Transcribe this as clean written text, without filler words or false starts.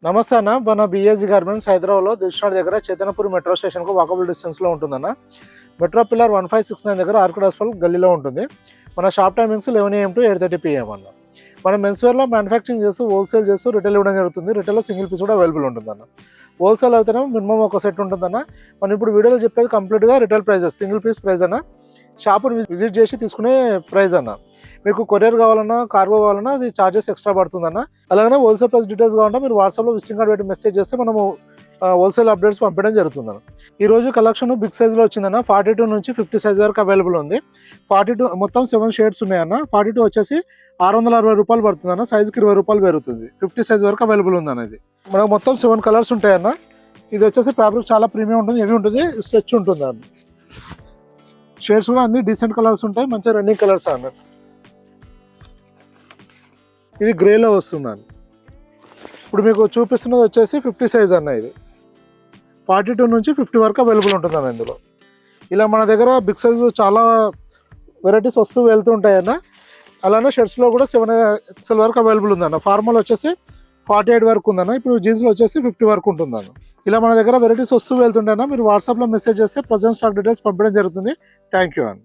నమస్తే అన్న. మన బిఏజీ గార్మెంట్స్ హైదరాబాద్లో దిల్షాడ్ దగ్గర చైతన్యపురి మెట్రో స్టేషన్కు వాకబుల్ డిస్టెన్స్లో ఉంటుందన్న. మెట్రో పిల్లర్ 1569 దగ్గర ఆర్కిడ్ హాస్పిటల్ గల్లీలో ఉంటుంది. మన shop timings 11 AM to 8:30 PM అన్న. మనం మెన్స్వేర్లో మ్యానుఫ్యాక్చరింగ్ చేస్తూ హోల్సేల్ చేస్తూ రిటైల్ ఇవ్వడం జరుగుతుంది. రిటైల్లో సింగిల్ పీస్ కూడా అవైలబుల్ ఉంటుందన్న. హోల్సేల్ అయితేనే మినిమం ఒక సెట్ ఉంటుందన్న. మనం ఇప్పుడు వీడియోలో చెప్పేది కంప్లీట్గా retail prices, single piece price అన్న. షాపుని విజిట్ చేసి తీసుకునే ప్రైస్ అన్న. మీకు కొరియర్ కావాలన్నా కార్గో కావాలన్నా అది ఛార్జెస్ ఎక్స్ట్రా పడుతుందన్న. అలాగే హోల్సేల్ ప్రైస్ డీటెయిల్స్ కావాలంటే మీరు వాట్సాప్లో విజిటింగ్ కార్డ్ పెట్టి మెసేజ్ చేస్తే మనము హోల్సేల్ అప్డేట్స్ పంపించడం జరుగుతుందన్న. ఈరోజు కలెక్షన్ బిగ్ సైజ్లో వచ్చిందన్న. 42 నుంచి 50 సైజ్ వరకు అవైలబుల్ ఉంది. 42 మొత్తం 7 షేడ్స్ ఉన్నాయన్న. 42 వచ్చేసి 660 రూపాయలు పడుతుందన్న. సైజుకి 20 రూపాయలు పెరుగుతుంది. 50 సైజ్ వరకు అవైలబుల్ ఉందన్న. ఇది మనకు మొత్తం 7 కలర్స్ ఉంటాయన్న. ఇది వచ్చేసి ఫ్యాబ్రిక్ చాలా ప్రీమియం ఉంటుంది, హెవీ ఉంటుంది, స్ట్రెచ్ ఉంటుంది అన్న. షేడ్స్ కూడా అన్ని డీసెంట్ కలర్స్ ఉంటాయి, మంచిగా రన్నింగ్ కలర్స్ అన్న. ఇది గ్రేలో వస్తుందండి. ఇప్పుడు మీకు చూపిస్తున్నది వచ్చేసి 50 సైజ్ అన్న. ఇది 42 నుంచి 50 వరకు అవైలబుల్ ఉంటుందన్న. ఇందులో ఇలా మన దగ్గర బిగ్ సైజ్ చాలా వెరైటీస్ వస్తూ వెళ్తూ ఉంటాయన్న. అలానే షర్ట్స్లో కూడా 7 XL వరకు అవైలబుల్ ఉందన్న. ఫార్మల్ వచ్చేసి 48 వరకు ఉందన్న. ఇప్పుడు జీన్స్లో వచ్చేసి 50 వరకు ఉంటుందన్న. ఇలా మన దగ్గర వెరైటీస్ వస్తూ వెళ్తుంటాయన్న. మీరు వాట్సాప్లో మెసేజ్ చేస్తే ప్రజెంట్ స్టాక్ డీటెయిల్స్ పంపడం జరుగుతుంది. థ్యాంక్ యూ అన్న.